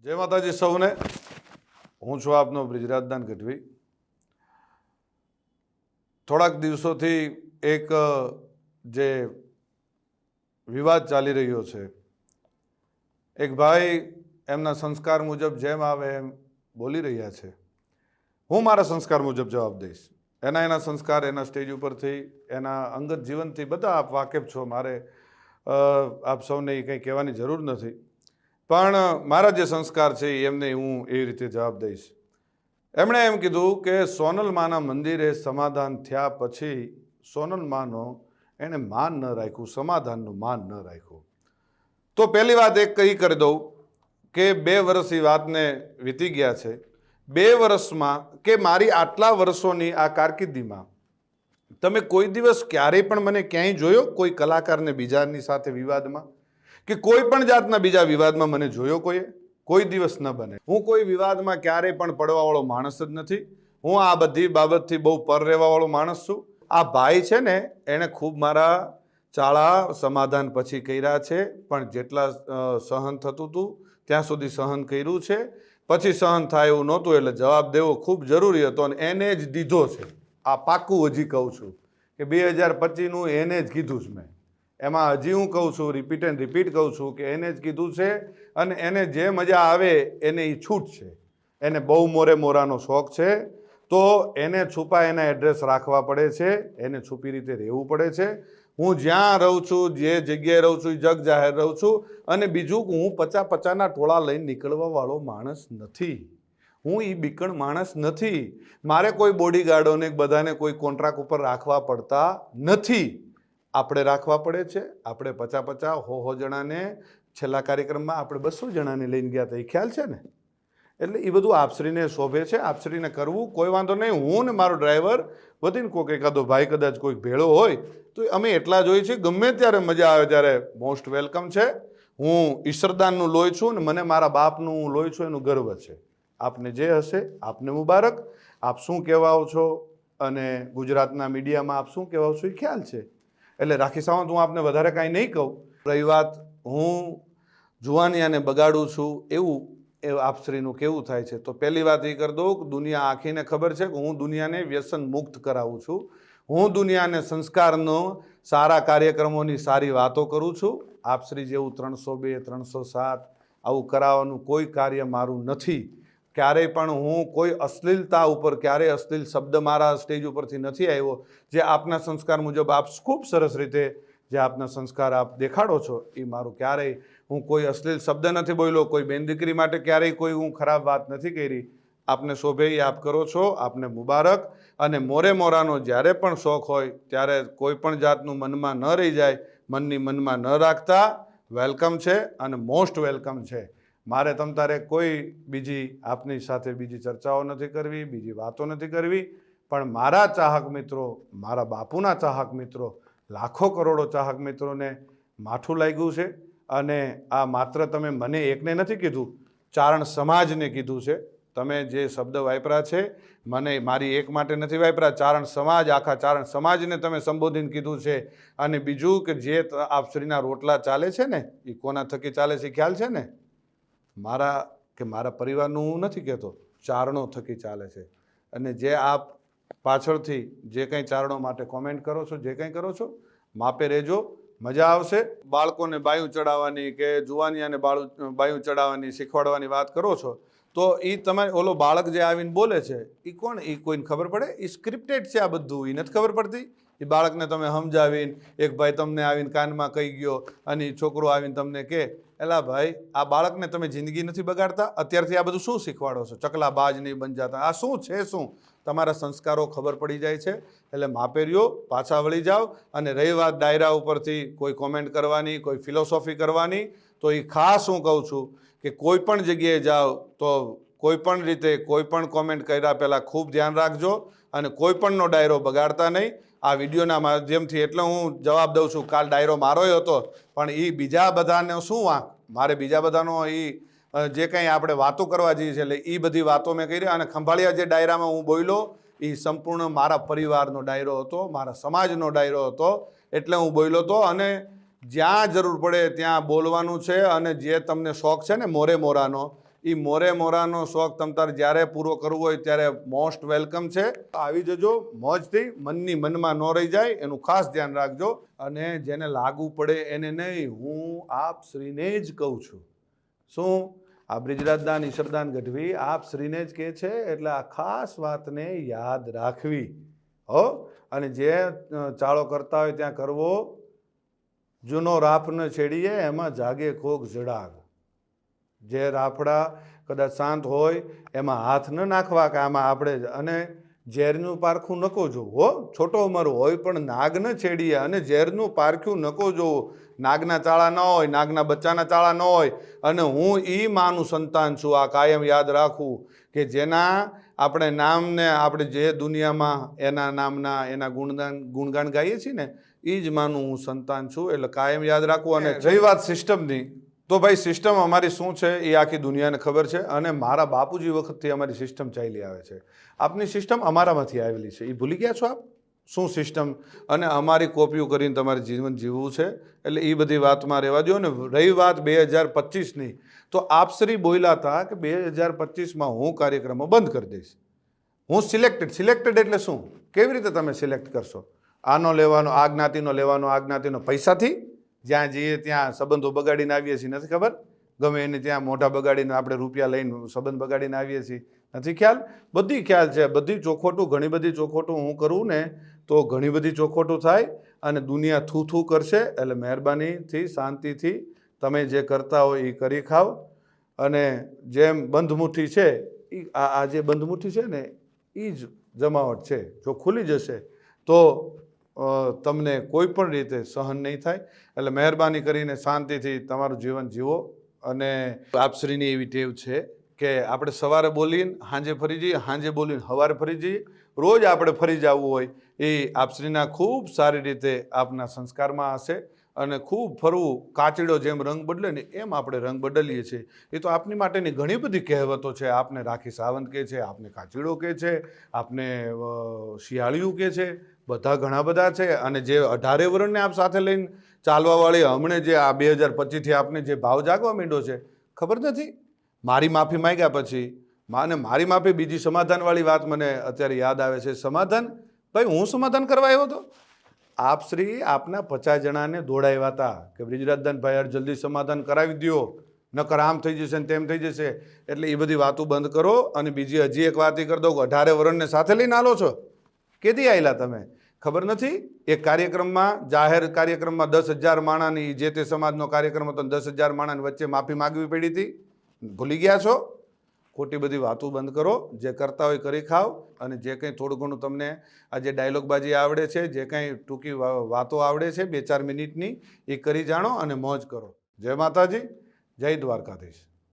जय माताजी सौने। हूँ छुं आपनो ब्रिજરાજદાન ગઢવી। થોડાક દિવસોથી એક જે વિવાદ ચાલી રહ્યો છે, એક ભાઈ એમના સંસ્કાર મુજબ જેમ આવે એમ બોલી રહ્યા છે। હું મારા સંસ્કાર મુજબ જવાબ દઈશ। એના સંસ્કાર એના સ્ટેજ ઉપરથી એના અંગત જીવનથી બધા આપ વાકેફ છો, મારે આપ સૌને કંઈ કહેવાની જરૂર નથી, પણ મારા જે સંસ્કાર છે એમને હું એવી રીતે જવાબ દઈશ। એમણે એમ કીધું કે સોનલમાના મંદિરે સમાધાન થયા પછી સોનલમાનો એણે માન ન રાખ્યું, સમાધાનનું માન ન રાખ્યું। તો પહેલી વાત એક કહી કરી દઉં કે 2 વર્ષ એ વાતને વીતી ગયા છે। 2 વર્ષમાં કે મારી આટલા વર્ષોની આ કારકિર્દીમાં તમે કોઈ દિવસ ક્યારેય પણ મને ક્યાંય જોયો કોઈ કલાકારને બીજાની સાથે વિવાદમાં કે કોઈ પણ જાતના બીજા વિવાદમાં મને જોયો કોઈ દિવસ ન બને। હું કોઈ વિવાદમાં ક્યારેય પણ પડવાવાળો માણસ જ નથી। હું આ બધી બાબતથી બહુ પર રહેવાવાળો માણસ છું। આ ભાઈ છે ને એણે ખૂબ મારા ચાળા સમાધાન પછી કર્યા છે, પણ જેટલા સહન થતું હતું ત્યાં સુધી સહન કર્યું છે। પછી સહન થાય એવું નહોતું એટલે જવાબ દેવો ખૂબ જરૂરી હતો અને એને જ દીધો છે। આ પાક્કું હજી કહું છું કે 2025નું એને જ કીધું છે મેં। એમાં હજી હું કહું છું, રિપીટ એન્ડ રિપીટ કહું છું કે એને જ કીધું છે અને એને જે મજા આવે એને એ છૂટ છે। એને બહુ મોરે મોરાનો શોખ છે તો એને છુપા એના એડ્રેસ રાખવા પડે છે, એને છુપી રીતે રહેવું પડે છે। હું જ્યાં રહું છું, જે જગ્યાએ રહું છું, જગ જાહેર રહું છું। અને બીજું હું 50-50ના ટોળા લઈને નીકળવાવાળો માણસ નથી। હું એ બીકણ માણસ નથી। મારે કોઈ બોડીગાર્ડોને બધાને કોઈ કોન્ટ્રાક્ટ ઉપર રાખવા પડતા નથી। આપણે રાખવા પડે છે। આપણે 50-50 100 જણાને છેલ્લા કાર્યક્રમમાં આપણે 200 જણાને લઈને ગયા હતા, એ ખ્યાલ છે ને? એટલે એ બધું આપશ્રીને શોભે છે, આપશ્રીને કરવું કોઈ વાંધો નહીં। હું ને મારો ડ્રાઈવર વધીને કોઈક એકાદો ભાઈ કદાચ કોઈક ભેળો હોય તો અમે એટલા જ હોઈએ છીએ। ગમે ત્યારે મજા આવે ત્યારે મોસ્ટ વેલકમ છે। હું ઈશ્વરદાનનું લોહી છું ને મને મારા બાપનું લોહી છું એનું ગર્વ છે। આપને જે હશે આપને મુબારક। આપ શું કહેવાઓ છો અને ગુજરાતના મીડિયામાં આપ શું કહેવાઓ છો એ ખ્યાલ છે। એટલે રાખી સાવંત હું આપને વધારે કાંઈ નહીં કહું। રહી વાત હું જુવાનિયાને બગાડું છું એવું આપશ્રીનું કેવું થાય છે, તો પહેલી વાત એ કરી દઉં કે દુનિયા આખીને ખબર છે કે હું દુનિયાને વ્યસન મુક્ત કરાવું છું। હું દુનિયાને સંસ્કારનો સારા કાર્યક્રમોની સારી વાતો કરું છું। આપશ્રી જેવું 302 307 આવું કરાવવાનું કોઈ કાર્ય મારું નથી। ક્યારેય પણ હું કોઈ અશ્લીલતા ઉપર ક્યારેય અશ્લીલ શબ્દ મારા સ્ટેજ ઉપરથી નથી આવ્યો। જે આપના સંસ્કાર મુજબ આપ ખૂબ સરસ રીતે જે આપના સંસ્કાર આપ દેખાડો છો એ મારું ક્યારેય હું કોઈ અશ્લીલ શબ્દ નથી બોલ્યો, કોઈ બેન દીકરી માટે ક્યારેય કોઈ હું ખરાબ વાત નથી કરી। આપને શોભે એ આપ કરો છો, આપને મુબારક। અને મોરે મોરાનો જ્યારે પણ શોખ હોય ત્યારે કોઈ પણ જાતનું મનમાં ન રહી જાય, મનની મનમાં ન રાખતા। વેલકમ છે અને મોસ્ટ વેલકમ છે। મારે તમ તારે કોઈ બીજી આપની સાથે બીજી ચર્ચાઓ નથી કરવી, બીજી વાતો નથી કરવી, પણ મારા ચાહક મિત્રો, મારા બાપુના ચાહક મિત્રો, લાખો કરોડો ચાહક મિત્રોને માઠું લાગ્યું છે। અને આ માત્ર તમે મને એકને નથી કીધું, ચારણ સમાજને કીધું છે। તમે જે શબ્દ વાપરા છે મને મારી એક માટે નથી વાપરા, ચારણ સમાજ, આખા ચારણ સમાજને તમે સંબોધીને કીધું છે। અને બીજું કે જે આપશ્રીના રોટલા ચાલે છે ને એ કોના થકી ચાલે છે ખ્યાલ છે ને? મારા કે મારા પરિવારનું હું નથી કહેતો, ચારણો થકી ચાલે છે। અને જે આપ પાછળથી જે કંઈ ચારણો માટે કોમેન્ટ કરો છો, જે કંઈ કરો છો, માપે રહેજો, મજા આવશે। બાળકોને બાયું ચડાવવાની કે જુવાનિયાને બાયું ચડાવવાની શીખવાડવાની વાત કરો છો તો એ તમે ઓલો બાળક જે આવીને બોલે છે એ કોણ? એ કોઈને ખબર પડે? એ સ્ક્રિપ્ટેડ છે આ બધું, એ નથી ખબર પડતી? એ બાળકને તમે સમજાવીને એક ભાઈ તમને આવીને કાનમાં કહી ગયો અને એ છોકરો આવીને તમને કહે, એલા ભાઈ આ બાળકને તમે જિંદગી નથી બગાડતા? અત્યારથી આ બધું શું શીખવાડો છો? ચકલા બાજ નહીં બન જાતા, આ શું છે? શું તમારા સંસ્કારો ખબર પડી જાય છે। એટલે માપે રહ્યો, પાછા વળી જાઓ। અને રહી વાત ડાયરા ઉપરથી કોઈ કોમેન્ટ કરવાની, કોઈ ફિલોસોફી કરવાની, તો એ ખાસ હું કહું છું કે કોઈ પણ જગ્યાએ જાઓ તો કોઈ પણ રીતે કોઈ પણ કોમેન્ટ કર્યા પહેલાં ખૂબ ધ્યાન રાખજો અને કોઈ પણનો ડાયરો બગાડતા નહીં। આ વિડીયોના માધ્યમથી એટલે હું જવાબ દઉં છું, કાલ ડાયરો મારોય હતો પણ એ બીજા બધાને શું વાંક? મારે બીજા બધાનો એ જે કંઈ આપણે વાતો કરવા જઈએ છીએ એટલે એ બધી વાતો મેં કરી। અને ખંભાળિયા જે ડાયરામાં હું બોલ્યો એ સંપૂર્ણ મારા પરિવારનો ડાયરો હતો, મારા સમાજનો ડાયરો હતો, એટલે હું બોલ્યો હતો। અને જ્યાં જરૂર પડે ત્યાં બોલવાનું છે। અને જે તમને શોખ છે ને મોરે મોરાનો, એ મોરે મોરાનો શોખ તમતાર જ્યારે પૂરો કરવો હોય ત્યારે મોસ્ટ વેલકમ છે. આવી જજો મોજથી, મનની મનમાં ન રહી જાય એનું ખાસ ધ્યાન રાખજો. અને જેને લાગુ પડે એને નહીં, હું આપ શ્રીને જ કહું છું. શું? આ બ્રિજરાજદાન ઈશ્વરદાન ગઢવી આપ શ્રીને જ કહે છે, એટલે આ ખાસ વાતને યાદ રાખવી હો. અને જે ચાળો કરતા હોય ત્યાં કરવો. જૂનો રાફ ન છેડીએ એમાં જાગે કોક જડાગ. જે રાફડા કદાચ શાંત હોય એમાં હાથ ન નાખવા કે આમાં આપણે, અને ઝેરનું પારખું નકો જોવું હો. છોટો ઉંમર હોય પણ નાગ ન છેડીએ, અને ઝેરનું પારખ્યું નકો જોવું. નાગના ચાળા ન હોય, નાગના બચ્ચાના ચાળા ન હોય. અને હું ઈ માનું સંતાન છું, આ કાયમ યાદ રાખવું કે જેના આપણે નામને આપણે જે દુનિયામાં એના નામના એના ગુણગાન ગાઈએ છીએ ને, એ જ માનું હું સંતાન છું. એટલે કાયમ યાદ રાખવું. અને રહી વાત સિસ્ટમની, તો ભાઈ સિસ્ટમ અમારી શું છે એ આખી દુનિયાને ખબર છે. અને મારા બાપુજી વખતથી અમારી સિસ્ટમ ચાલી આવે છે. આપની સિસ્ટમ અમારામાંથી આવેલી છે, એ ભૂલી ગયા છો આપ શું સિસ્ટમ? અને અમારી કોપીઓ કરીને તમારે જીવન જીવવું છે. એટલે એ બધી વાતમાં રહેવા દો. ને રહી વાત 2025ની, તો આપશ્રી બોલ્યા હતા કે 2025માં હું કાર્યક્રમો બંધ કરી દઈશ. હું સિલેક્ટેડ એટલે શું? કેવી રીતે તમે સિલેક્ટ કરશો? આનો લેવાનો, આ જ્ઞાતિનો લેવાનો, આ જ્ઞાતિનો પૈસાથી? જ્યાં જઈએ ત્યાં સંબંધો બગાડીને આવીએ છીએ, નથી ખબર? ગમે એને ત્યાં મોઢા બગાડીને આપણે રૂપિયા લઈને સંબંધ બગાડીને આવીએ છીએ, નથી ખ્યાલ? બધી ખ્યાલ છે. બધી ચોખોટું, ઘણી બધી ચોખોટું હું કરું ને તો ઘણી બધી ચોખોટું થાય અને દુનિયા થૂ કરશે. એટલે મહેરબાનીથી, શાંતિથી તમે જે કરતા હોય એ કરી ખાવ. અને જેમ બંધમુઠ્ઠી છે, એ આ જે બંધમુઠ્ઠી છે ને એ જ જમાવટ છે. જો ખુલી જશે તો તમને કોઈ પણ રીતે સહન નહીં થાય. એટલે મહેરબાની કરીને શાંતિથી તમારું જીવન જીવો. અને આપશ્રીની એવી ટેવ છે કે આપણે સવારે બોલીને સાંજે ફરી જઈએ, સાંજે બોલીને સવારે ફરી જઈએ. રોજ આપણે ફરી જવું હોય એ આપશ્રીના ખૂબ સારી રીતે આપના સંસ્કારમાં હશે. અને ખૂબ ફરવું, કાચીડો જેમ રંગ બદલે ને એમ આપણે રંગ બદલીએ છીએ. એ તો આપની માટેની ઘણી બધી કહેવતો છે. આપને રાખી સાવંત કહે છે, આપને કાચીડો કહે છે, આપને શિયાળિયું કહે છે, બધા ઘણા બધા છે. અને જે 18 વર્ષને આપ સાથે લઈને ચાલવાવાળી હમણે જે આ 2025થી આપને જે ભાવ જાગવા માંડ્યો છે, ખબર નથી? મારી માફી માંગ્યા પછી માને મારી માફી, બીજી સમાધાનવાળી વાત મને અત્યારે યાદ આવે છે. સમાધાન? ભાઈ હું સમાધાન કરવા આવ્યો હતો? આપશ્રી આપના 50 જણાને દોડાવ્યા હતા કે બ્રિજરાજદાનભાઈ યાર જલ્દી સમાધાન કરાવી દો, નકર આમ થઈ જશે ને તેમ થઈ જશે. એટલે એ બધી વાતો બંધ કરો. અને બીજી હજી એક વાત એ કરી દઉં, 18 વર્ષને સાથે લઈને આલો છો. કેદી આવેલા તમે? ખબર નથી? એક કાર્યક્રમમાં, જાહેર કાર્યક્રમમાં 10,000 માણાની, જે તે સમાજનો કાર્યક્રમ હતો, 10,000 માણાની વચ્ચે માફી માગવી પડી હતી. ભૂલી ગયા છો? ખોટી બધી વાતો બંધ કરો. જે કરતા હોય કરી ખાઓ. અને જે કંઈ થોડું ઘણું તમને આ જે ડાયલોગબાજી આવડે છે, જે કંઈ ટૂંકી વાતો આવડે છે 2-4 મિનિટની, એ કરી જાણો અને મોજ કરો. જય માતાજી, જય દ્વારકાધીશ.